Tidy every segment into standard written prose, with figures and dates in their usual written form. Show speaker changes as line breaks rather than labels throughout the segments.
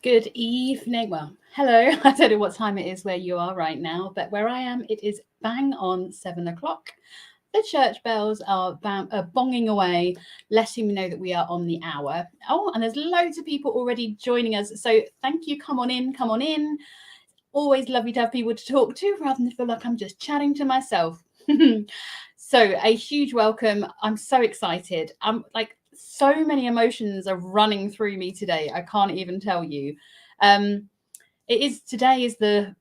Good evening. Well, hello. I don't know what time it is where you are right now, but where I am, it is bang on 7 o'clock. The church bells are bonging away, letting me know that we are on the hour. Oh, and there's loads of people already joining us. So thank you. Come on in. Come on in. Always lovely to have people to talk to rather than feel like I'm just chatting to myself. So a huge welcome. I'm so excited. So many emotions are running through me today. I can't even tell you. Today is the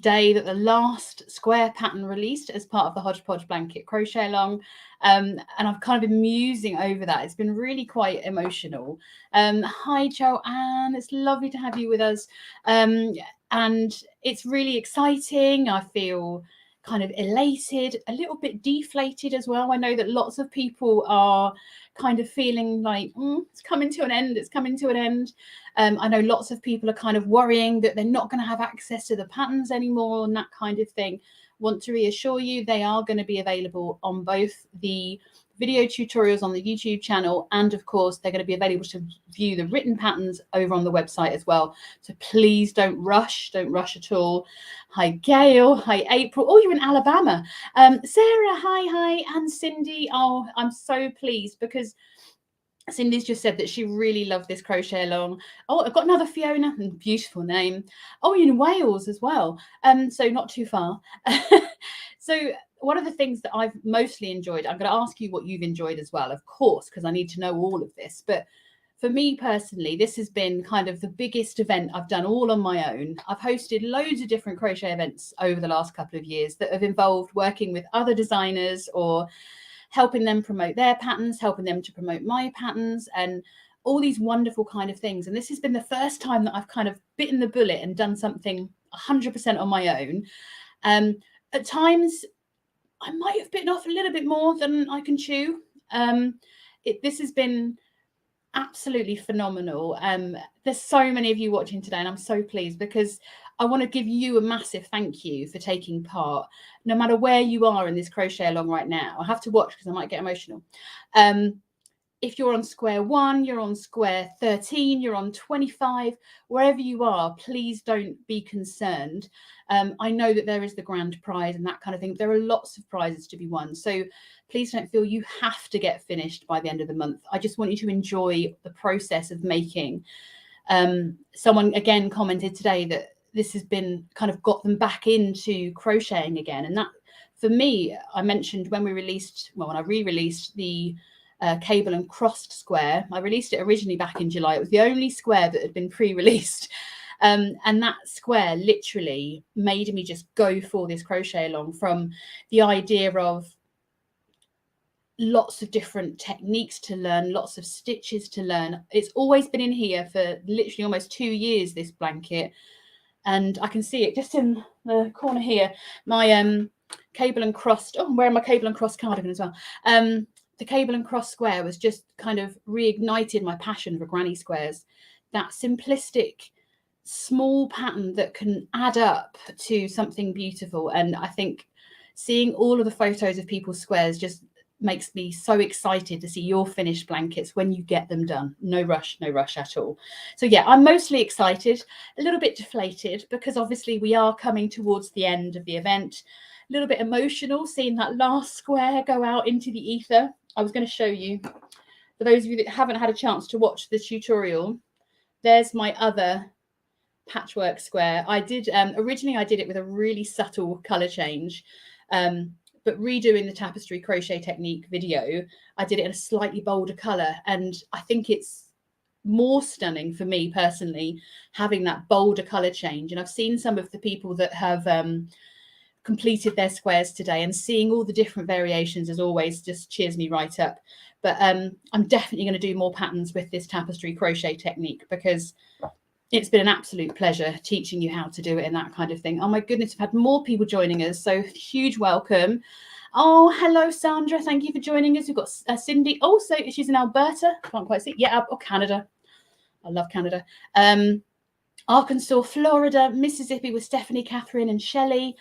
day that the last square pattern released as part of the Hodgepodge Blanket crochet along. And I've kind of been musing over that. It's been really quite emotional. Hi, Joanne. It's lovely to have you with us. And it's really exciting. I feel kind of elated, a little bit deflated as well. I know that lots of people are kind of feeling like it's coming to an end. It's coming to an end. I know lots of people are kind of worrying that they're not going to have access to the patterns anymore and that kind of thing. Want to reassure you, they are going to be available on both the video tutorials on the YouTube channel, and of course they're going to be available to view the written patterns over on the website as well. So please don't rush at all. Hi Gail, hi April. Oh, you're in Alabama. Sarah, hi, and Cindy. Oh, I'm so pleased because Cindy's just said that she really loved this crochet along. Oh, I've got another Fiona, beautiful name. Oh, you're in Wales as well. So not too far. So one of the things that I've mostly enjoyed, I'm going to ask you what you've enjoyed as well, of course, because I need to know all of this. But for me personally, this has been kind of the biggest event I've done all on my own. I've hosted loads of different crochet events over the last couple of years that have involved working with other designers or helping them promote their patterns, helping them to promote my patterns, and all these wonderful kind of things. And this has been the first time that I've kind of bitten the bullet and done something 100% on my own. At times, I might have bitten off a little bit more than I can chew. This has been absolutely phenomenal. There's so many of you watching today, and I'm so pleased because I want to give you a massive thank you for taking part, no matter where you are in this crochet along right now. I have to watch because I might get emotional. If you're on square 1, you're on square 13, you're on 25, wherever you are, please don't be concerned. I know that there is the grand prize and that kind of thing. There are lots of prizes to be won. So please don't feel you have to get finished by the end of the month. I just want you to enjoy the process of making. Someone again commented today that this has been kind of got them back into crocheting again. And that, for me, I mentioned when I re-released the cable and crossed square. I released it originally back in July. It was the only square that had been pre-released. And that square literally made me just go for this crochet along, from the idea of lots of different techniques to learn, lots of stitches to learn. It's always been in here for literally almost 2 years, this blanket. And I can see it just in the corner here. My cable and crossed, I'm wearing my cable and cross cardigan as well. The cable and cross square was just kind of reignited my passion for granny squares. That simplistic, small pattern that can add up to something beautiful. And I think seeing all of the photos of people's squares just makes me so excited to see your finished blankets when you get them done. No rush at all. So yeah, I'm mostly excited, a little bit deflated, because obviously we are coming towards the end of the event. A little bit emotional seeing that last square go out into the ether. I was going to show you, for those of you that haven't had a chance to watch the tutorial, there's my other patchwork square. I did originally I did it with a really subtle color change, but redoing the tapestry crochet technique video, I did it in a slightly bolder color, and I think it's more stunning for me personally having that bolder color change. And I've seen some of the people that have completed their squares today, and seeing all the different variations as always just cheers me right up. But I'm definitely going to do more patterns with this tapestry crochet technique, because it's been an absolute pleasure teaching you how to do it and that kind of thing. Oh my goodness, I've had more people joining us, so huge welcome. Oh, hello Sandra, thank you for joining us. We've got Cindy also, she's in Alberta, can't quite see, yeah, or Canada. I love Canada. Arkansas, Florida, Mississippi with Stephanie, Catherine and Shelley.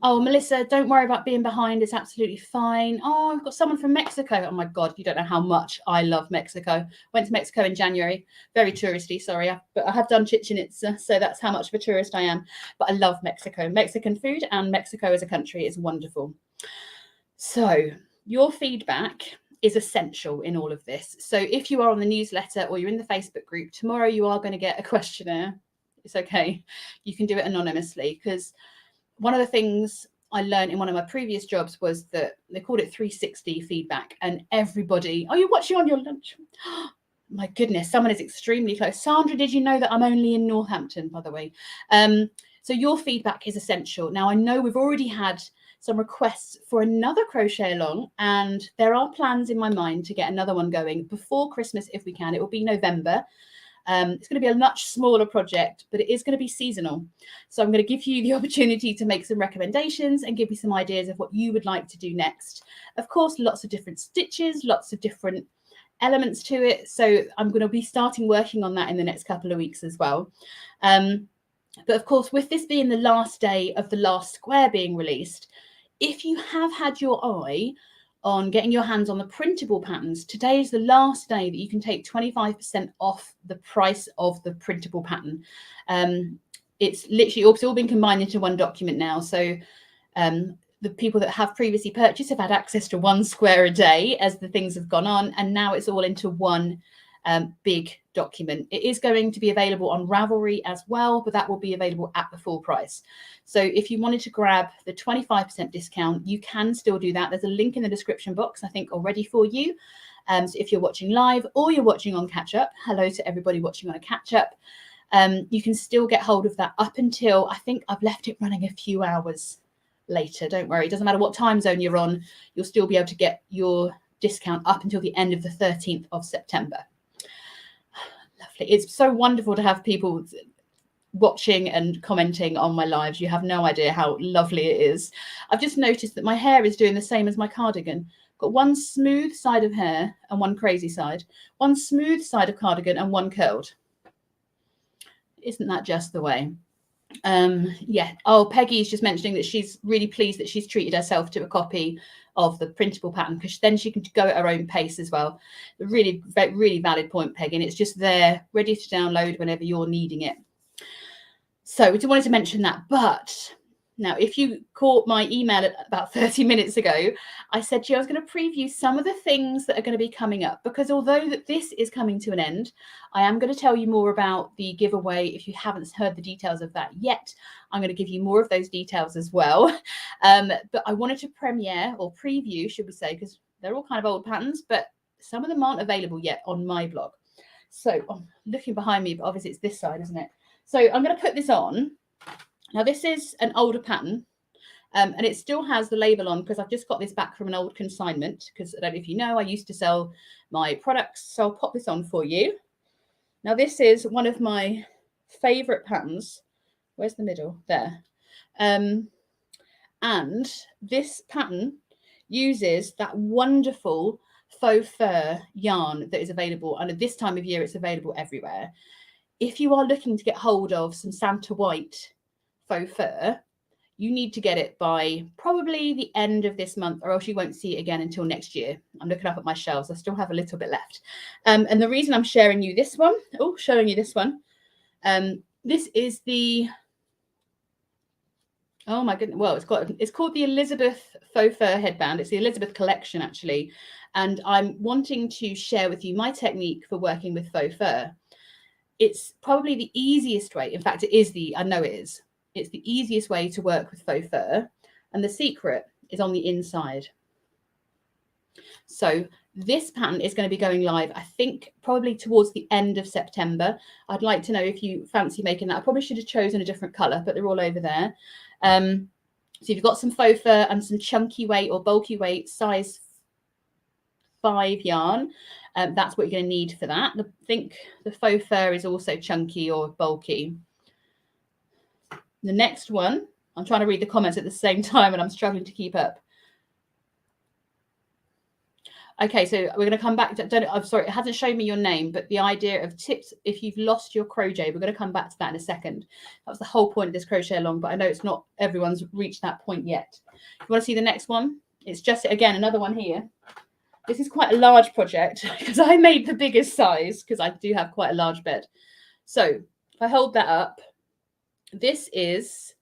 Oh, Melissa, don't worry about being behind. It's absolutely fine. Oh, I've got someone from Mexico. Oh my God, you don't know how much I love Mexico. Went to Mexico in January. Very touristy, sorry. But I have done Chichen Itza, so that's how much of a tourist I am. But I love Mexico. Mexican food and Mexico as a country is wonderful. So your feedback is essential in all of this. So if you are on the newsletter or you're in the Facebook group, tomorrow you are going to get a questionnaire. It's okay. You can do it anonymously, because one of the things I learned in one of my previous jobs was that they called it 360 feedback, and everybody, oh, you're watching on your lunch. My goodness, someone is extremely close. Sandra, did you know that I'm only in Northampton, by the way? So your feedback is essential. Now, I know we've already had some requests for another crochet along, and there are plans in my mind to get another one going before Christmas if we can. It will be November. It's going to be a much smaller project, but it is going to be seasonal. So I'm going to give you the opportunity to make some recommendations and give me some ideas of what you would like to do next. Of course, lots of different stitches, lots of different elements to it. So I'm going to be starting working on that in the next couple of weeks as well. But of course, with this being the last day of the last square being released, if you have had your eye on getting your hands on the printable patterns, today is the last day that you can take 25% off the price of the printable pattern. It's literally all been combined into one document now. So the people that have previously purchased have had access to one square a day as the things have gone on, and now it's all into one big document. It is going to be available on Ravelry as well, but that will be available at the full price. So if you wanted to grab the 25% discount, you can still do that. There's a link in the description box, I think, already for you. So if you're watching live or you're watching on catch up, hello to everybody watching on a catch up. You can still get hold of that up until, I think I've left it running a few hours later. Don't worry, it doesn't matter what time zone you're on, you'll still be able to get your discount up until the end of the 13th of September. Lovely. It's so wonderful to have people watching and commenting on my lives. You have no idea how lovely it is. I've just noticed that my hair is doing the same as my cardigan. Got one smooth side of hair and one crazy side, one smooth side of cardigan and one curled. Isn't that just the way? Yeah. Oh, Peggy's just mentioning that she's really pleased that she's treated herself to a copy of the printable pattern, because then she can go at her own pace as well. Really, really valid point, Peggy, and it's just there ready to download whenever you're needing it. So we just wanted to mention that. But now, if you caught my email about 30 minutes ago, I said to you I was going to preview some of the things that are going to be coming up, because although that this is coming to an end, I am going to tell you more about the giveaway. If you haven't heard the details of that yet, I'm going to give you more of those details as well. But I wanted to premiere, or preview, should we say, because they're all kind of old patterns, but some of them aren't available yet on my blog. So I'm looking behind me, but obviously it's this side, isn't it? So I'm going to put this on. Now, this is an older pattern, and it still has the label on because I've just got this back from an old consignment, because I don't know if you know, I used to sell my products. So I'll pop this on for you. Now, this is one of my favorite patterns. Where's the middle? There. And this pattern uses that wonderful faux fur yarn that is available. And at this time of year, it's available everywhere. If you are looking to get hold of some Santa White faux fur, you need to get it by probably the end of this month, or else you won't see it again until next year. I'm looking up at my shelves. I still have a little bit left. And the reason I'm showing you this one, this is the, oh my goodness, well, it's called the Elizabeth faux fur headband. It's the Elizabeth collection, actually. And I'm wanting to share with you my technique for working with faux fur. It's probably the easiest way. In fact, I know it is. It's the easiest way to work with faux fur. And the secret is on the inside. So this pattern is going to be going live, I think, probably towards the end of September. I'd like to know if you fancy making that. I probably should have chosen a different color, but they're all over there. So if you've got some faux fur and some chunky weight or bulky weight, size 5 yarn, that's what you're going to need for that. I think the faux fur is also chunky or bulky. The next one, I'm trying to read the comments at the same time and I'm struggling to keep up. Okay, so we're going to come back to, I'm sorry, it hasn't shown me your name, but the idea of tips if you've lost your crochet, we're going to come back to that in a second. That was the whole point of this crochet along, but I know it's not everyone's reached that point yet. You want to see the next one? It's just, again, another one here. This is quite a large project because I made the biggest size because I do have quite a large bed. So if I hold that up, this is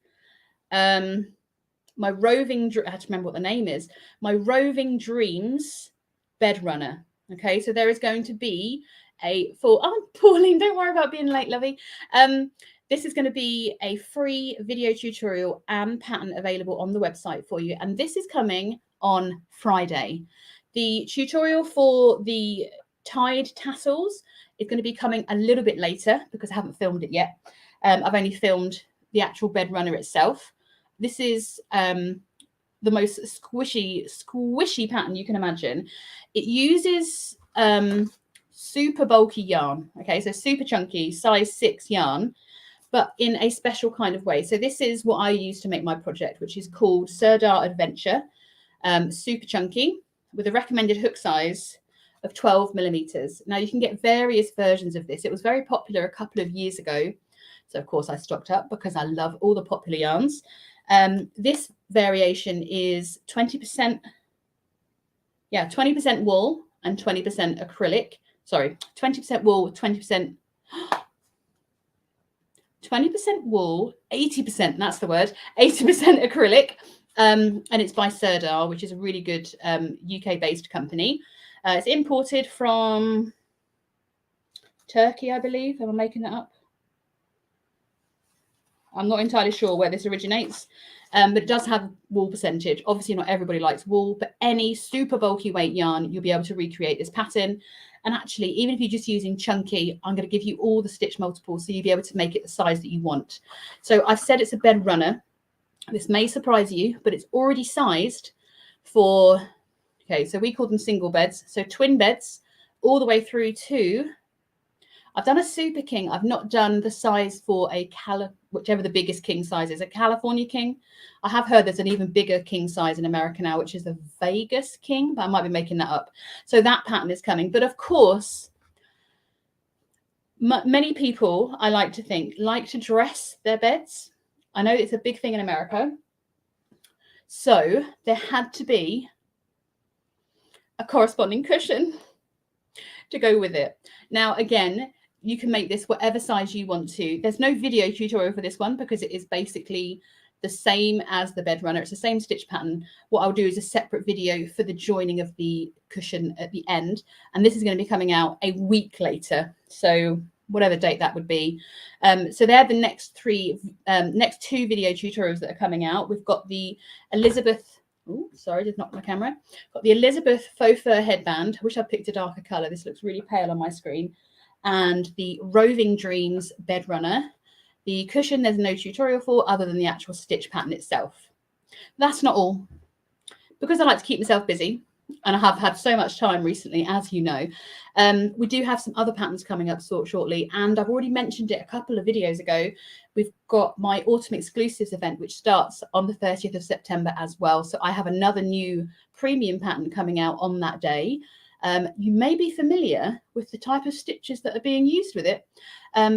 my roving, I have to remember what the name is, my Roving Dreams bed runner. Okay, so there is going to be a full, oh, Pauline, don't worry about being late, lovey. This is going to be a free video tutorial and pattern available on the website for you. And this is coming on Friday. The tutorial for the tied tassels is going to be coming a little bit later because I haven't filmed it yet. I've only filmed the actual bed runner itself. This is the most squishy pattern you can imagine. It uses super bulky yarn. Okay, so super chunky, size 6 yarn, but in a special kind of way. So this is what I use to make my project, which is called Sirdar Adventure. Super chunky with a recommended hook size of 12 millimeters. Now you can get various versions of this. It was very popular a couple of years ago. So of course I stocked up because I love all the popular yarns. This variation is 20%, 20% wool and 20% acrylic. Sorry, 20% wool, 20% wool, 80%, that's the word, 80% acrylic. And it's by Sirdar, which is a really good UK-based company. It's imported from Turkey, I believe. Am I making that up? I'm not entirely sure where this originates, but it does have wool percentage. Obviously, not everybody likes wool, but any super bulky weight yarn, you'll be able to recreate this pattern. And actually, even if you're just using chunky, I'm going to give you all the stitch multiples so you'll be able to make it the size that you want. So I've said it's a bed runner. This may surprise you, but it's already sized for, okay, so we call them single beds. So twin beds all the way through to, I've done a super king. I've not done the size for a whichever the biggest king size is, a California king. I have heard there's an even bigger king size in America now, which is the Vegas king, but I might be making that up. So that pattern is coming. But of course, many people, I like to think, like to dress their beds. I know it's a big thing in America. So there had to be a corresponding cushion to go with it. Now, again, you can make this whatever size you want to. There's no video tutorial for this one because it is basically the same as the bed runner. It's the same stitch pattern. What I'll do is a separate video for the joining of the cushion at the end. And this is going to be coming out a week later. So whatever date that would be. So they're the next two video tutorials that are coming out. We've got the Elizabeth, oh, sorry, just knocked my camera. Got the Elizabeth faux fur headband. I wish I picked a darker color. This looks really pale on my screen. And the Roving Dreams bed runner. The cushion, there's no tutorial for other than the actual stitch pattern itself. That's not all. Because I like to keep myself busy, and I have had so much time recently, as you know, we do have some other patterns coming up shortly. And I've already mentioned it a couple of videos ago. We've got my Autumn Exclusives event, which starts on the 30th of September as well. So I have another new premium pattern coming out on that day. You may be familiar with the type of stitches that are being used with it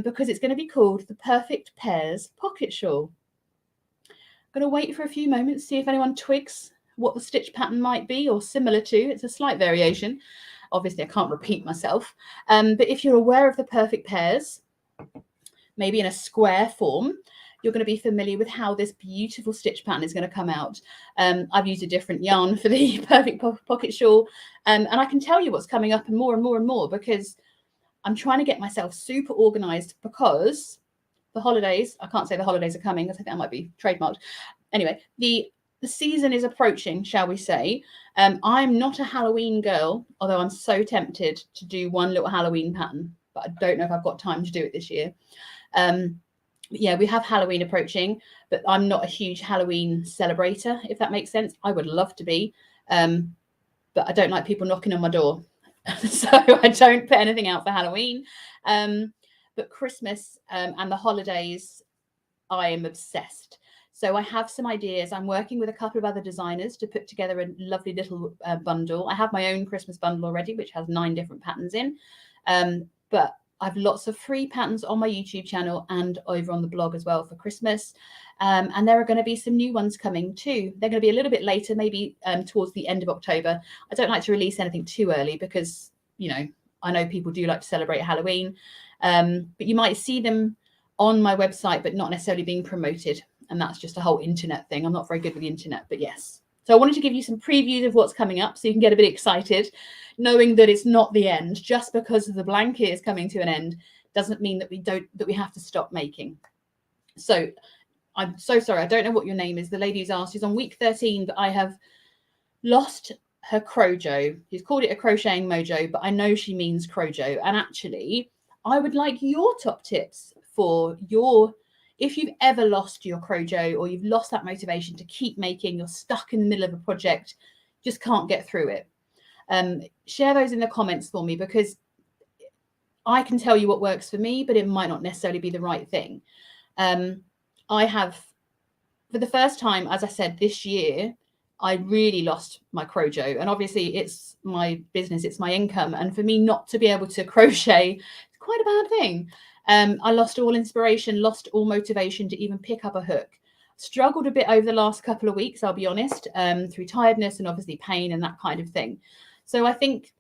because it's going to be called the Perfect Pairs Pocket Shawl. I'm going to wait for a few moments, see if anyone twigs what the stitch pattern might be or similar to. It's a slight variation. Obviously, I can't repeat myself. But if you're aware of the Perfect Pairs, maybe in a square form, you're going to be familiar with how this beautiful stitch pattern is going to come out. I've used a different yarn for the Perfect Pocket Shawl. And I can tell you what's coming up and more and more and more because I'm trying to get myself super organized because the holidays, I can't say the holidays are coming because I think that might be trademarked. Anyway, the season is approaching, shall we say. I'm not a Halloween girl, although I'm so tempted to do one little Halloween pattern, but I don't know if I've got time to do it this year. Yeah, we have Halloween approaching, but I'm not a huge Halloween celebrator, if that makes sense. I would love to be, but I don't like people knocking on my door. So I don't put anything out for Halloween. But Christmas and the holidays, I am obsessed. So I have some ideas. I'm working with a couple of other designers to put together a lovely little bundle. I have my own Christmas bundle already, which has 9 different patterns in. But I've lots of free patterns on my YouTube channel and over on the blog as well for Christmas. And there are going to be some new ones coming too. They're going to be a little bit later, maybe towards the end of October. I don't like to release anything too early because, you know, I know people do like to celebrate Halloween. But you might see them on my website, but not necessarily being promoted. And that's just a whole internet thing. I'm not very good with the internet, but yes. So I wanted to give you some previews of what's coming up so you can get a bit excited, knowing that it's not the end. Just because the blanket is coming to an end doesn't mean that we have to stop making. So I'm so sorry. I don't know what your name is. The lady who's asked is on week 13, but I have lost her crojo. She's called it a crocheting mojo, but I know she means crojo. And actually, I would like your top tips for if you've ever lost your crojo or you've lost that motivation to keep making, you're stuck in the middle of a project, just can't get through it. Share those in the comments for me, because I can tell you what works for me, but it might not necessarily be the right thing. I have, for the first time, as I said, this year, I really lost my crojo. And obviously it's my business, it's my income. And for me not to be able to crochet, it's quite a bad thing. I lost all inspiration, lost all motivation to even pick up a hook. Struggled a bit over the last couple of weeks, I'll be honest, through tiredness and obviously pain and that kind of thing. So I think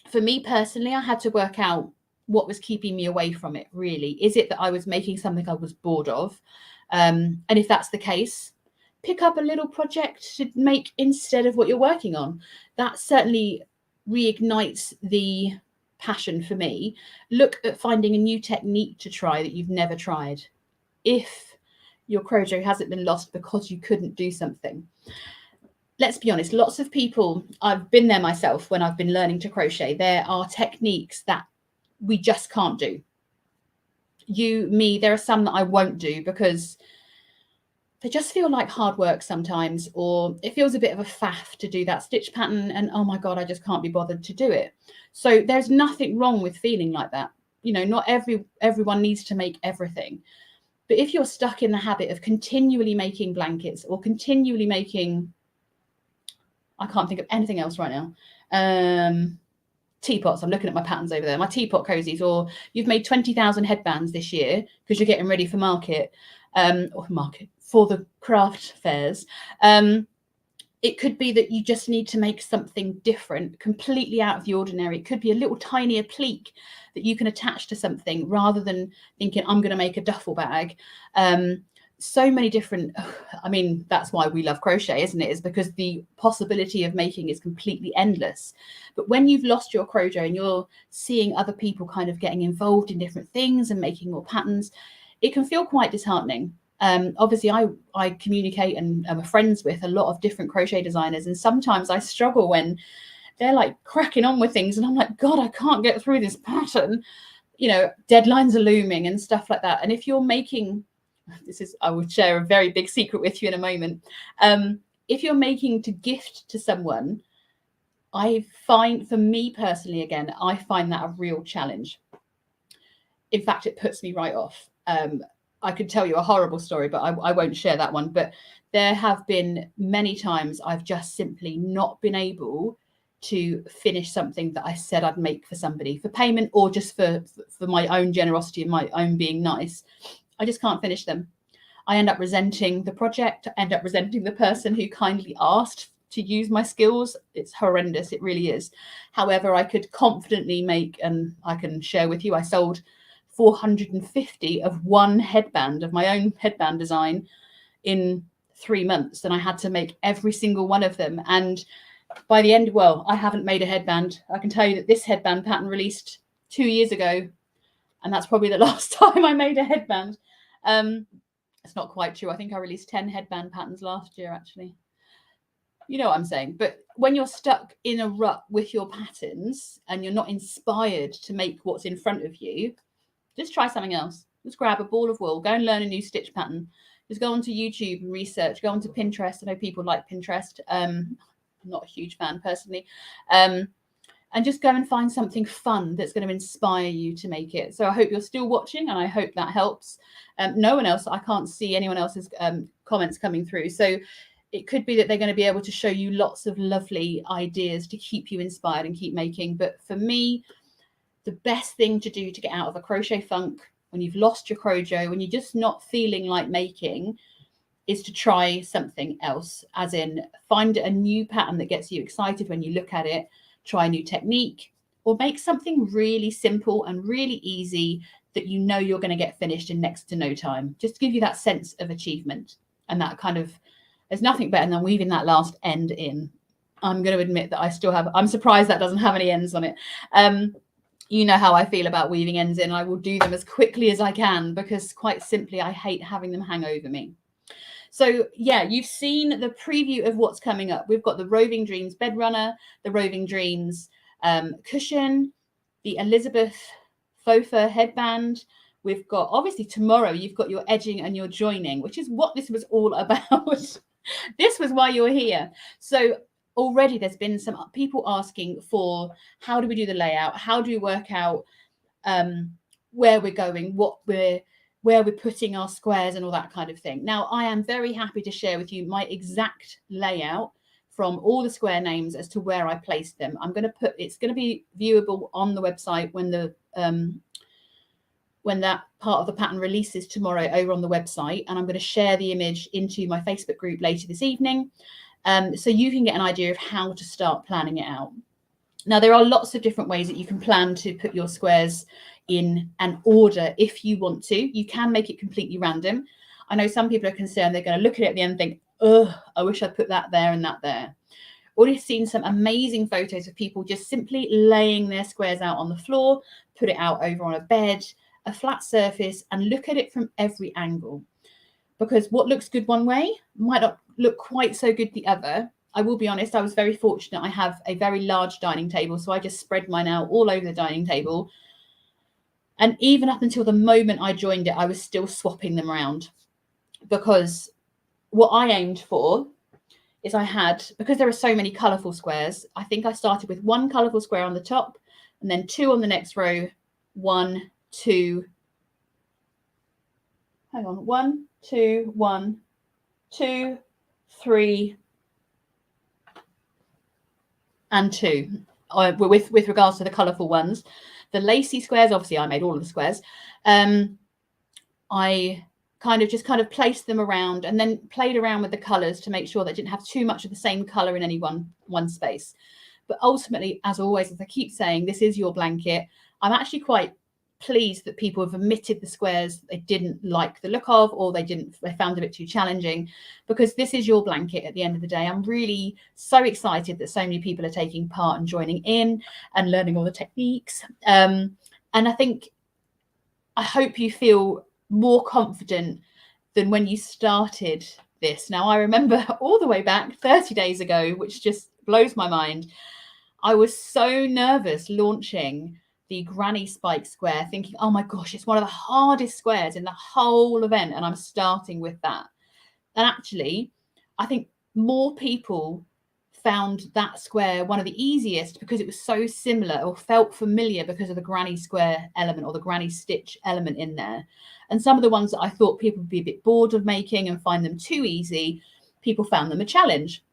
for me personally, I had to work out what was keeping me away from it, really. Is it that I was making something I was bored of? And if that's the case, pick up a little project to make instead of what you're working on. That certainly reignites the passion for me. Look at finding a new technique to try that you've never tried, if your crojo hasn't been lost because you couldn't do something. Let's be honest, lots of people, I've been there myself when I've been learning to crochet, there are techniques that we just can't do. There are some that I won't do because they just feel like hard work sometimes, or it feels a bit of a faff to do that stitch pattern and oh my God, I just can't be bothered to do it. So there's nothing wrong with feeling like that. You know, not everyone needs to make everything. But if you're stuck in the habit of continually making blankets or continually making, I can't think of anything else right now, teapots, I'm looking at my patterns over there, my teapot cozies, or you've made 20,000 headbands this year because you're getting ready for for the craft fairs. It could be that you just need to make something different, completely out of the ordinary. It could be a little tiny applique that you can attach to something rather than thinking, I'm going to make a duffel bag. So many different, I mean, that's why we love crochet, isn't it? Is because the possibility of making is completely endless. But when you've lost your crojo and you're seeing other people kind of getting involved in different things and making more patterns, it can feel quite disheartening. Obviously, I communicate and am friends with a lot of different crochet designers, and sometimes I struggle when they're like cracking on with things and I'm like, God, I can't get through this pattern. You know, deadlines are looming and stuff like that. And if you're making, I will share a very big secret with you in a moment. If you're making to gift to someone, I find, for me personally, again, I find that a real challenge. In fact, it puts me right off. I could tell you a horrible story, but I won't share that one. But there have been many times I've just simply not been able to finish something that I said I'd make for somebody for payment, or just for my own generosity and my own being nice. I just can't finish them. I end up resenting the project, I end up resenting the person who kindly asked to use my skills. It's horrendous, it really is. However, I could confidently make, and I can share with you, I sold 450 of one headband, of my own headband design, in 3 months, and I had to make every single one of them. And by the end, well, I haven't made a headband. I can tell you that this headband pattern released 2 years ago, and that's probably the last time I made a headband. It's not quite true. I think I released 10 headband patterns last year, actually. You know what I'm saying? But when you're stuck in a rut with your patterns and you're not inspired to make what's in front of you, just try something else. Just grab a ball of wool, go and learn a new stitch pattern. Just go onto YouTube and research, go onto Pinterest. I know people like Pinterest. I'm not a huge fan personally. and just go and find something fun that's going to inspire you to make it. So I hope you're still watching, and I hope that helps. No one else, I can't see anyone else's comments coming through. So it could be that they're going to be able to show you lots of lovely ideas to keep you inspired and keep making. But for me, the best thing to do to get out of a crochet funk when you've lost your crojo, when you're just not feeling like making, is to try something else, as in find a new pattern that gets you excited when you look at it, try a new technique, or make something really simple and really easy that you know you're going to get finished in next to no time, just to give you that sense of achievement. And that kind of, there's nothing better than weaving that last end in. I'm going to admit that I still have, I'm surprised that doesn't have any ends on it. You know how I feel about weaving ends in. I will do them as quickly as I can because quite simply, I hate having them hang over me. So yeah, you've seen the preview of what's coming up. We've got the Roving Dreams bed runner, the Roving Dreams cushion, the Elizabeth faux fur headband. We've got, obviously tomorrow, you've got your edging and your joining, which is what this was all about. This was why you're here. So already there's been some people asking for, how do we do the layout? How do we work out where we're going, where we're putting our squares and all that kind of thing. Now, I am very happy to share with you my exact layout from all the square names as to where I placed them. I'm going to put, it's going to be viewable on the website when the when that part of the pattern releases tomorrow over on the website, and I'm going to share the image into my Facebook group later this evening, so you can get an idea of how to start planning it out. Now, there are lots of different ways that you can plan to put your squares in an order if you want to. You can make it completely random. I know some people are concerned they're going to look at it at the end and think, oh, I wish I'd put that there and that there. Already seen some amazing photos of people just simply laying their squares out on the floor, put it out over on a bed, a flat surface, and look at it from every angle. Because what looks good one way might not look quite so good the other. I will be honest, I was very fortunate. I have a very large dining table, so I just spread mine out all over the dining table. And even up until the moment I joined it, I was still swapping them around, because what I aimed for is I had, because there are so many colourful squares, I think I started with one colourful square on the top and then two on the next row, 1, 2, hang on, 1, 2, 1, 2, 3, and 2, with regards to the colourful ones. The lacy squares, obviously I made all of the squares. I kind of placed them around and then played around with the colours to make sure that I didn't have too much of the same colour in any one space. But ultimately, as always, as I keep saying, this is your blanket. I'm actually quite pleased that people have omitted the squares they didn't like the look of, or they found a bit too challenging, because this is your blanket at the end of the day. I'm really so excited that so many people are taking part and joining in and learning all the techniques. And I hope you feel more confident than when you started this. Now, I remember all the way back 30 days ago, which just blows my mind. I was so nervous launching the granny spike square, thinking, oh my gosh, it's one of the hardest squares in the whole event, and I'm starting with that. And actually, I think more people found that square one of the easiest because it was so similar, or felt familiar because of the granny square element or the granny stitch element in there. And some of the ones that I thought people would be a bit bored of making and find them too easy, people found them a challenge.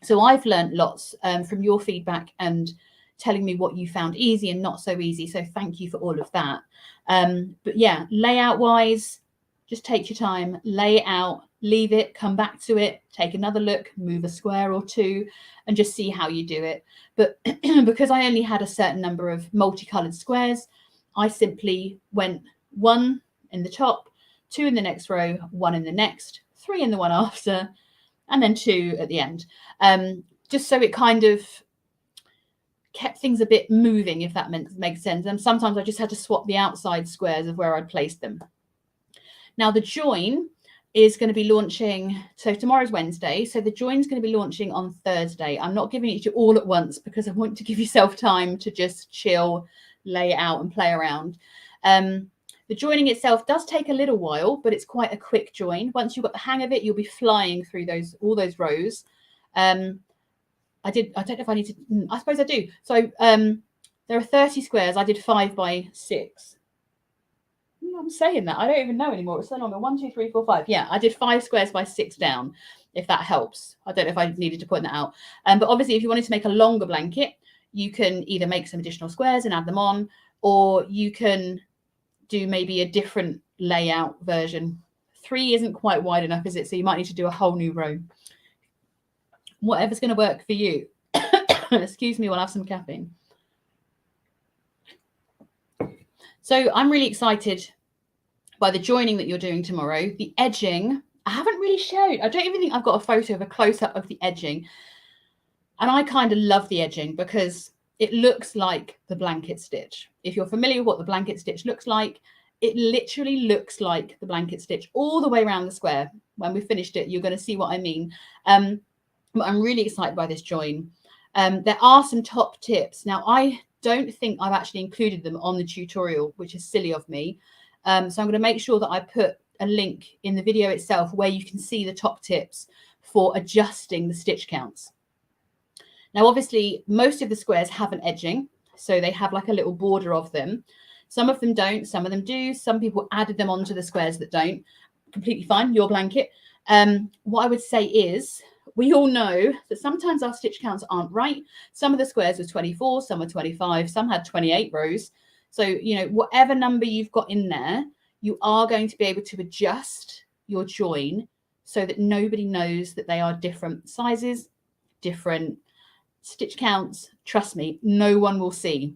So I've learned lots from your feedback and telling me what you found easy and not so easy. So thank you for all of that. But yeah, layout wise, just take your time, lay it out, leave it, come back to it, take another look, move a square or two, and just see how you do it. But because I only had a certain number of multicolored squares, I simply went 1 in the top, 2 in the next row, 1 in the next, 3 in the one after, and then 2 at the end. Just so it kind of kept things a bit moving, if that makes sense. And sometimes I just had to swap the outside squares of where I'd placed them. Now the join is going to be launching, so tomorrow's Wednesday, so the join's going to be launching on Thursday. I'm not giving it to you all at once because I want to give yourself time to just chill, lay it out and play around. The joining itself does take a little while, but it's quite a quick join. Once you've got the hang of it, you'll be flying through all those rows. I don't know if I need to, I suppose I do. So there are 30 squares. I did 5 by 6. I'm saying that. I don't even know anymore. It's so long. 1, 2, 3, 4, 5. Yeah, I did 5 squares by 6 down, if that helps. I don't know if I needed to point that out. But obviously, if you wanted to make a longer blanket, you can either make some additional squares and add them on, or you can do maybe a different layout version. 3 isn't quite wide enough, is it? So you might need to do a whole new row. Whatever's going to work for you. Excuse me while I have some caffeine. So I'm really excited by the joining that you're doing tomorrow. The edging, I haven't really showed. I don't even think I've got a photo of a close-up of the edging. And I kind of love the edging because it looks like the blanket stitch. If you're familiar with what the blanket stitch looks like, it literally looks like the blanket stitch all the way around the square. When we finished it, you're going to see what I mean. But I'm really excited by this join. There are some top tips. Now, I don't think I've actually included them on the tutorial, which is silly of me. So I'm going to make sure that I put a link in the video itself where you can see the top tips for adjusting the stitch counts. Now, obviously, most of the squares have an edging, so they have like a little border of them. Some of them don't, some of them do. Some people added them onto the squares that don't. Completely fine, your blanket. What I would say is, we all know that sometimes our stitch counts aren't right. Some of the squares were 24, some were 25, some had 28 rows. So, you know, whatever number you've got in there, you are going to be able to adjust your join so that nobody knows that they are different sizes, different stitch counts. Trust me, no one will see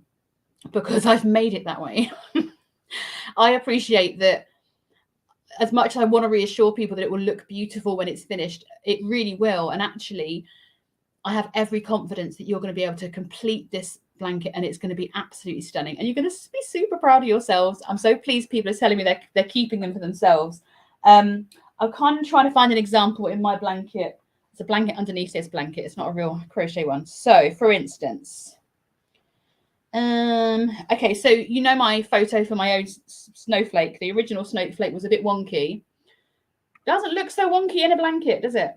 because I've made it that way. I appreciate that. As much as I want to reassure people that it will look beautiful when it's finished, it really will. And actually, I have every confidence that you're going to be able to complete this blanket and it's going to be absolutely stunning. And you're going to be super proud of yourselves. I'm so pleased people are telling me they're keeping them for themselves. I'm kind of trying to find an example in my blanket. It's a blanket underneath this blanket. It's not a real crochet one. So, for instance, okay, so you know my photo for my own snowflake. The original snowflake was a bit wonky. Doesn't look so wonky in a blanket, does it?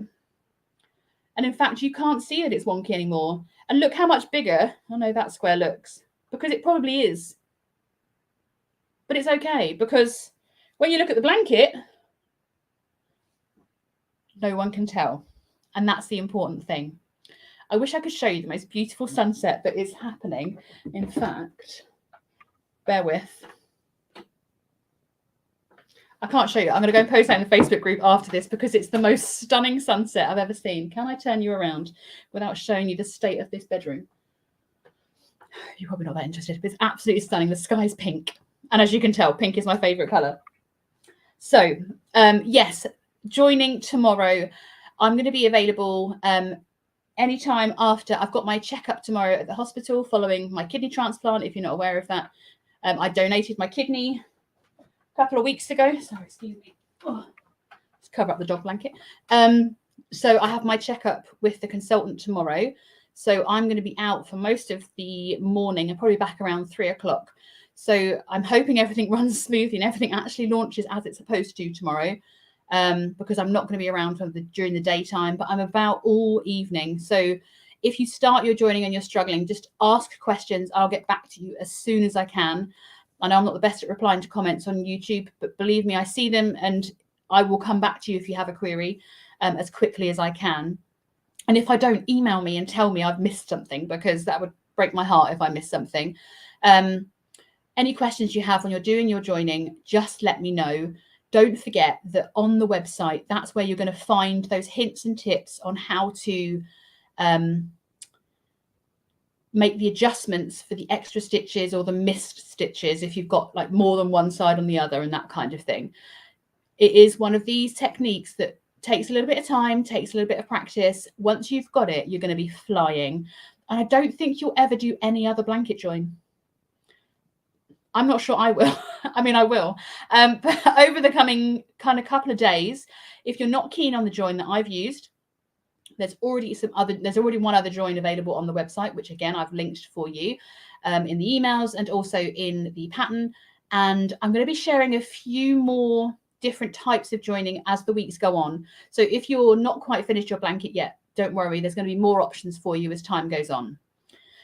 And in fact, you can't see that it's wonky anymore. And look how much bigger, I know that square looks, because it probably is. But it's okay, because when you look at the blanket, no one can tell. And that's the important thing. I wish I could show you the most beautiful sunset that is happening. In fact, bear with. I can't show you. I'm going to go and post that in the Facebook group after this because it's the most stunning sunset I've ever seen. Can I turn you around without showing you the state of this bedroom? You're probably not that interested, but it's absolutely stunning. The sky's pink. And as you can tell, pink is my favorite color. So, yes, joining tomorrow. I'm going to be available anytime after. I've got my checkup tomorrow at the hospital following my kidney transplant, if you're not aware of that. I donated my kidney a couple of weeks ago. Sorry, excuse me. Oh, let's cover up the dog blanket. So I have my checkup with the consultant tomorrow. So I'm going to be out for most of the morning and probably back around 3 o'clock. So I'm hoping everything runs smoothly and everything actually launches as it's supposed to tomorrow. Because I'm not going to be around during the daytime, but I'm about all evening. So if you start your joining and you're struggling, just ask questions. I'll get back to you as soon as I can. I know I'm not the best at replying to comments on YouTube, but believe me, I see them and I will come back to you if you have a query as quickly as I can. And if I don't, email me and tell me I've missed something, because that would break my heart if I missed something. Any questions you have when you're doing your joining, just let me know. Don't forget that on the website, that's where you're going to find those hints and tips on how to make the adjustments for the extra stitches or the missed stitches if you've got like more than one side on the other and that kind of thing. It is one of these techniques that takes a little bit of time, takes a little bit of practice. Once you've got it, you're going to be flying. And I don't think you'll ever do any other blanket join. I'm not sure I will. I mean, I will. But over the coming kind of couple of days, if you're not keen on the join that I've used, there's already one other join available on the website, which again, I've linked for you in the emails and also in the pattern. And I'm going to be sharing a few more different types of joining as the weeks go on. So if you're not quite finished your blanket yet, don't worry, there's going to be more options for you as time goes on.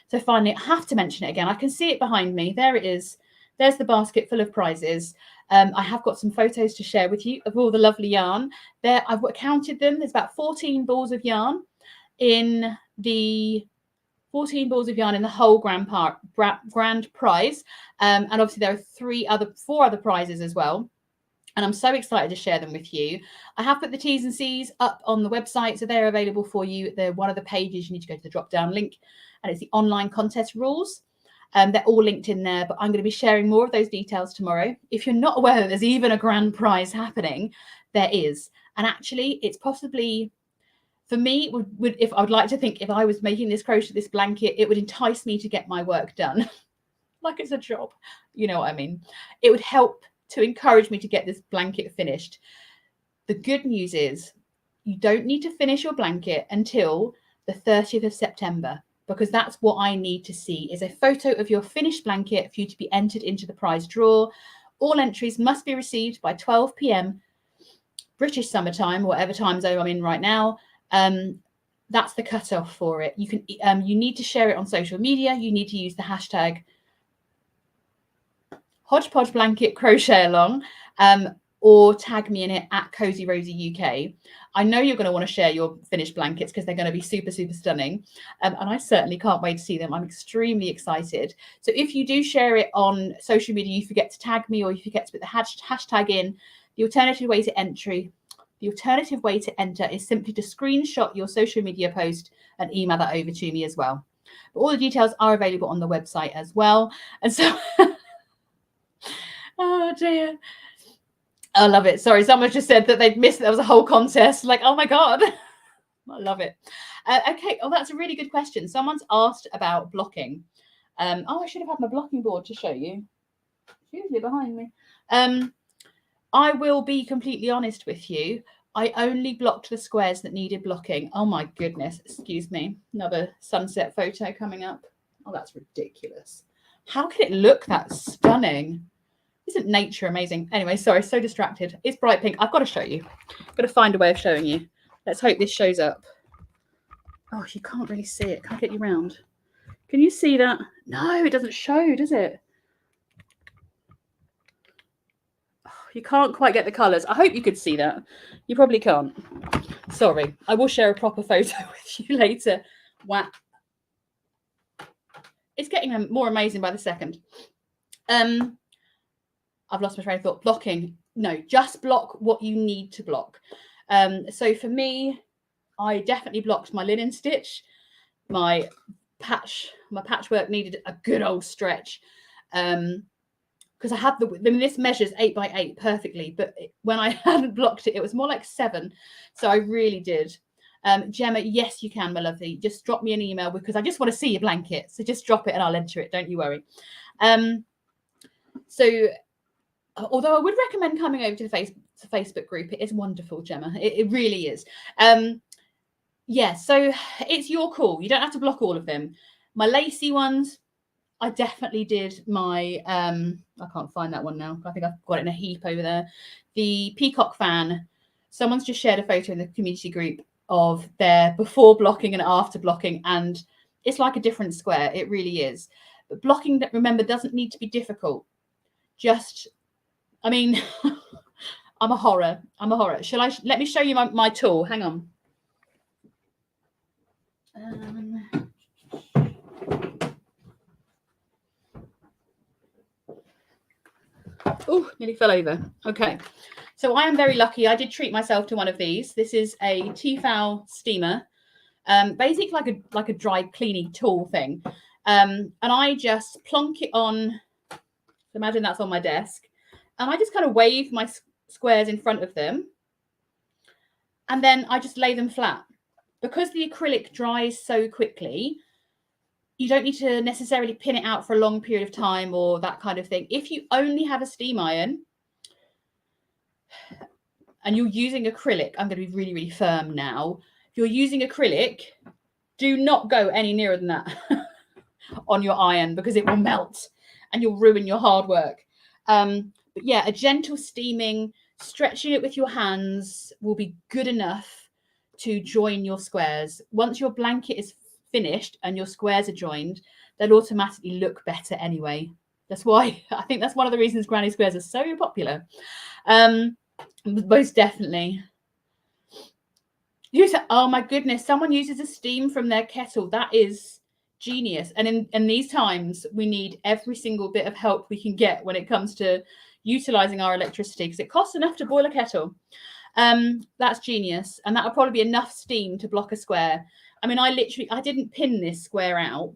So finally, I have to mention it again. I can see it behind me. There it is. There's the basket full of prizes. I have got some photos to share with you of all the lovely yarn. There, I've counted them. There's about 14 balls of yarn in the 14 balls of yarn in the whole grand prize. And obviously there are 4 other prizes as well. And I'm so excited to share them with you. I have put the T's and C's up on the website, so they're available for you. They're one of the pages. You need to go to the drop-down link, and it's the online contest rules. They're all linked in there, but I'm going to be sharing more of those details tomorrow. If you're not aware that there's even a grand prize happening, there is. And actually, it's possibly, for me, if I would like to think if I was making this blanket, it would entice me to get my work done. Like it's a job. You know what I mean? It would help to encourage me to get this blanket finished. The good news is you don't need to finish your blanket until the 30th of September, because that's what I need to see is a photo of your finished blanket for you to be entered into the prize draw. All entries must be received by 12 p.m. British summertime, whatever time zone I'm in right now. That's the cutoff for it. You can you need to share it on social media. You need to use the hashtag Hodgepodge Blanket Crochet Along, or tag me in it at Cozy Rosie UK. I know you're going to want to share your finished blankets because they're going to be super, super stunning. And I certainly can't wait to see them. I'm extremely excited. So if you do share it on social media, you forget to tag me or you forget to put the hashtag in, the alternative way to enter is simply to screenshot your social media post and email that over to me as well. But all the details are available on the website as well. And so... Oh dear. I love it. Sorry, someone just said that they'd missed, there was a whole contest. Like, oh my God. I love it. Okay. Oh, that's a really good question. Someone's asked about blocking. Oh, I should have had my blocking board to show you. It's usually behind me. I will be completely honest with you. I only blocked the squares that needed blocking. Oh my goodness. Excuse me. Another sunset photo coming up. Oh, that's ridiculous. How can it look that stunning? Isn't nature amazing? Anyway, sorry, so distracted. It's bright pink. I've got to show you. I've got to find a way of showing you. Let's hope this shows up. Oh, you can't really see it. Can I get you round? Can you see that? No, it doesn't show, does it? Oh, you can't quite get the colours. I hope you could see that. You probably can't. Sorry. I will share a proper photo with you later. Wow. It's getting more amazing by the second. I've lost my train of thought. Blocking. No, just block what you need to block. So for me, I definitely blocked my linen stitch. My patchwork needed a good old stretch. Because I had this measures 8 by 8 perfectly, but when I hadn't blocked it, it was more like 7. So I really did. Gemma, yes, you can, my lovely. Just drop me an email because I just want to see your blanket. So just drop it and I'll enter it. Don't you worry. So although I would recommend coming over to the Facebook group, it is wonderful, Gemma. It really is. Yeah, so it's your call. You don't have to block all of them. My lacy ones, I definitely did my, I can't find that one now. I think I've got it in a heap over there. The peacock fan, someone's just shared a photo in the community group of their before blocking and after blocking, and it's like a different square. It really is. But blocking, remember, doesn't need to be difficult. Just, I mean, I'm a horror. Let me show you my tool. Hang on. Oh, nearly fell over. Okay. So I am very lucky. I did treat myself to one of these. This is a Tefal steamer. Basically like a dry cleaning tool thing. And I just plonk it on. Imagine that's on my desk. And I just kind of wave my squares in front of them. And then I just lay them flat. Because the acrylic dries so quickly, you don't need to necessarily pin it out for a long period of time or that kind of thing. If you only have a steam iron and you're using acrylic, I'm going to be really, really firm now. If you're using acrylic, do not go any nearer than that on your iron because it will melt and you'll ruin your hard work. But yeah, a gentle steaming, stretching it with your hands will be good enough to join your squares. Once your blanket is finished and your squares are joined, they'll automatically look better anyway. That's why I think that's one of the reasons granny squares are so popular. Most definitely. Oh my goodness, someone uses a steam from their kettle. That is genius. And in these times, we need every single bit of help we can get when it comes to utilizing our electricity, because it costs enough to boil a kettle. That's genius. And that'll probably be enough steam to block a square. I mean, I didn't pin this square out,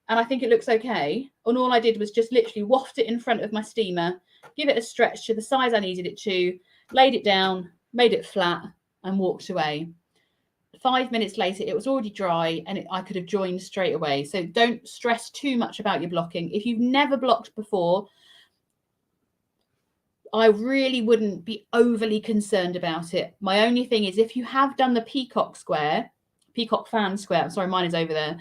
and I think it looks okay. And all I did was just literally waft it in front of my steamer, give it a stretch to the size I needed it to, laid it down, made it flat, and walked away. 5 minutes later, it was already dry, and I could have joined straight away. So don't stress too much about your blocking. If you've never blocked before, I really wouldn't be overly concerned about it. My only thing is, if you have done the peacock fan square, I'm sorry, mine is over there.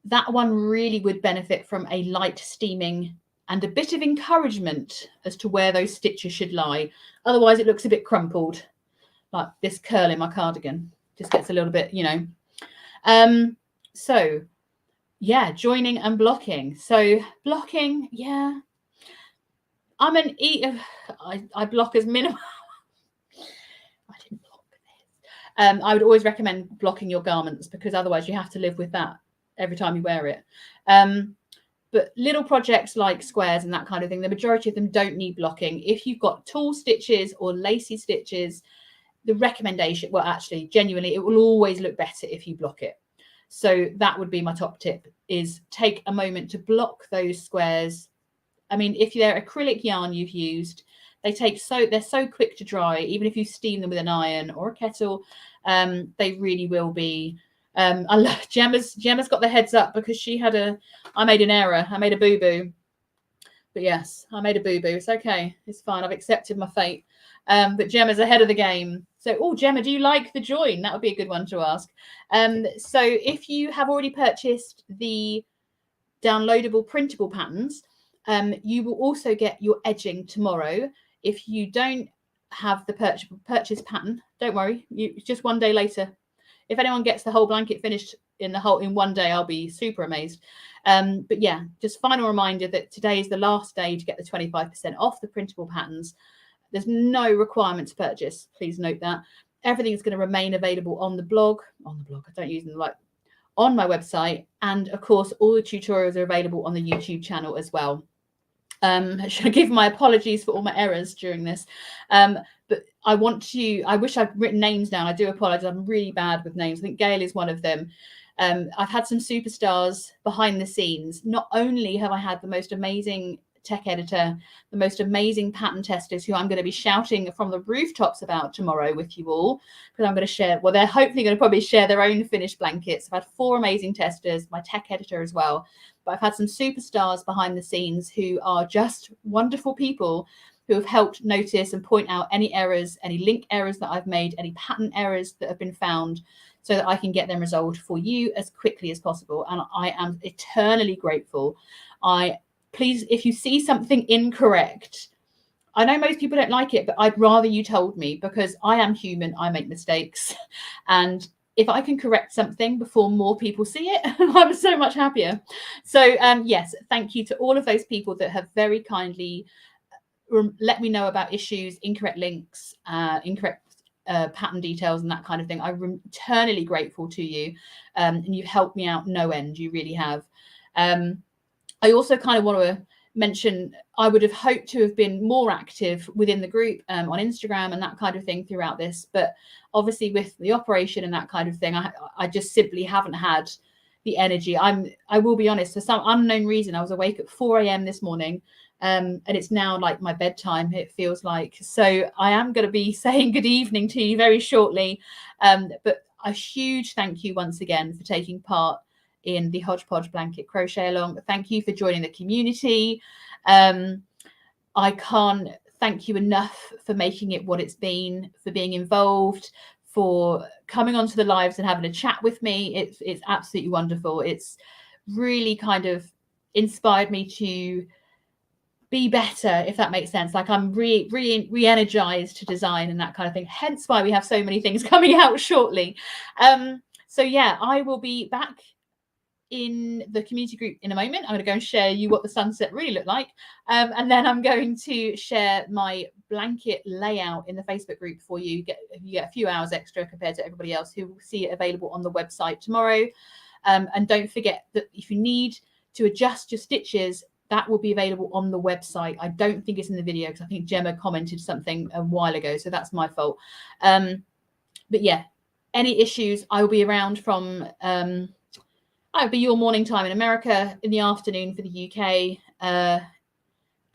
That one really would benefit from a light steaming and a bit of encouragement as to where those stitches should lie. Otherwise, it looks a bit crumpled, like this curl in my cardigan. Just gets a little bit, So, yeah, joining and blocking. So blocking, yeah. I'm an eater. I block as minimal. I didn't block this. I would always recommend blocking your garments, because otherwise you have to live with that every time you wear it. But little projects like squares and that kind of thing, the majority of them don't need blocking. If you've got tall stitches or lacy stitches, the recommendation, well, actually, genuinely, it will always look better if you block it. So that would be my top tip, is take a moment to block those squares. I mean, if they're acrylic yarn you've used, they're so quick to dry. Even if you steam them with an iron or a kettle, they really will be. I love Gemma's got the heads up, because I made an error. I made a boo-boo. But yes, I made a boo-boo. It's okay. It's fine. I've accepted my fate. But Gemma's ahead of the game. So, Gemma, do you like the join? That would be a good one to ask. So if you have already purchased the downloadable printable patterns, you will also get your edging tomorrow. If you don't have the purchase pattern, don't worry. It's just one day later. If anyone gets the whole blanket finished in 1 day, I'll be super amazed. But yeah, just final reminder that today is the last day to get the 25% off the printable patterns. There's no requirement to purchase. Please note that. Everything is going to remain available on the blog. I don't use them like on my website. And of course, all the tutorials are available on the YouTube channel as well. Should I give my apologies for all my errors during this? But I wish I'd written names down. I do apologize. I'm really bad with names. I think Gail is one of them. I've had some superstars behind the scenes. Not only have I had the most amazing tech editor, the most amazing pattern testers, who I'm going to be shouting from the rooftops about tomorrow with you all, because I'm going to share, they're hopefully going to probably share their own finished blankets. I've had 4 amazing testers, my tech editor as well. But I've had some superstars behind the scenes who are just wonderful people, who have helped notice and point out any errors, any link errors that I've made, any pattern errors that have been found, so that I can get them resolved for you as quickly as possible. And I am eternally grateful. Please, if you see something incorrect, I know most people don't like it, but I'd rather you told me, because I am human. I make mistakes. And if I can correct something before more people see it, I'm so much happier. So yes, thank you to all of those people that have very kindly let me know about issues, incorrect links, incorrect pattern details and that kind of thing. I'm eternally grateful to you, and you've helped me out no end. You really have. I also kind of want to mention, I would have hoped to have been more active within the group on Instagram and that kind of thing throughout this, but obviously with the operation and that kind of thing, I just simply haven't had the energy. I will be honest, for some unknown reason, I was awake at 4 a.m. this morning, and it's now like my bedtime, it feels like. So I am going to be saying good evening to you very shortly, but a huge thank you once again for taking part in the Hodgepodge Blanket Crochet Along. Thank you for joining the community. I can't thank you enough for making it what it's been, for being involved, for coming onto the lives and having a chat with me. It's absolutely wonderful. It's really kind of inspired me to be better, if that makes sense. Like I'm re-energized to design and that kind of thing. Hence why we have so many things coming out shortly. So yeah, I will be back in the community group in a moment. I'm going to go and share you what the sunset really looked like. And then I'm going to share my blanket layout in the Facebook group for you. You get a few hours extra compared to everybody else who will see it available on the website tomorrow. And don't forget that if you need to adjust your stitches, that will be available on the website. I don't think it's in the video because I think Gemma commented something a while ago, so that's my fault. But yeah, any issues, I will be around from it'll be your morning time in America, in the afternoon for the UK,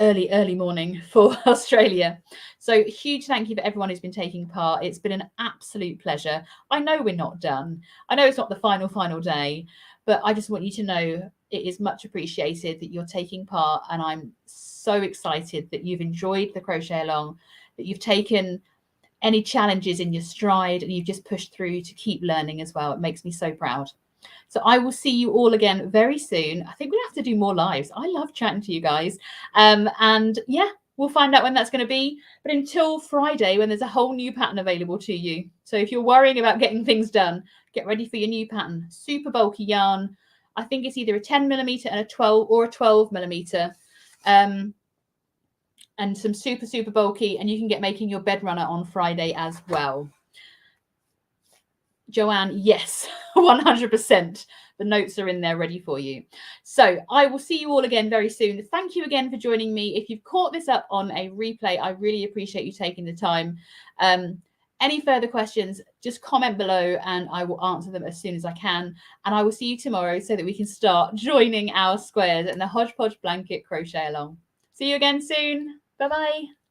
early morning for Australia. So huge thank you for everyone who's been taking part. It's been an absolute pleasure. I know we're not done. I know it's not the final day, but I just want you to know it is much appreciated that you're taking part. And I'm so excited that you've enjoyed the crochet along, that you've taken any challenges in your stride and you've just pushed through to keep learning as well. It makes me so proud. So I will see you all again very soon. I think we'll have to do more lives. I love chatting to you guys. And yeah, we'll find out when that's going to be. But until Friday, when there's a whole new pattern available to you. So if you're worrying about getting things done, get ready for your new pattern. Super bulky yarn. I think it's either a 10mm and a 12 or a 12mm. And some super bulky. And you can get making your bed runner on Friday as well. Joanne, yes, 100%. The notes are in there ready for you. So I will see you all again very soon. Thank you again for joining me. If you've caught this up on a replay, I really appreciate you taking the time. Any further questions, just comment below and I will answer them as soon as I can. And I will see you tomorrow so that we can start joining our squares in the Hodgepodge Blanket Crochet Along. See you again soon. Bye-bye.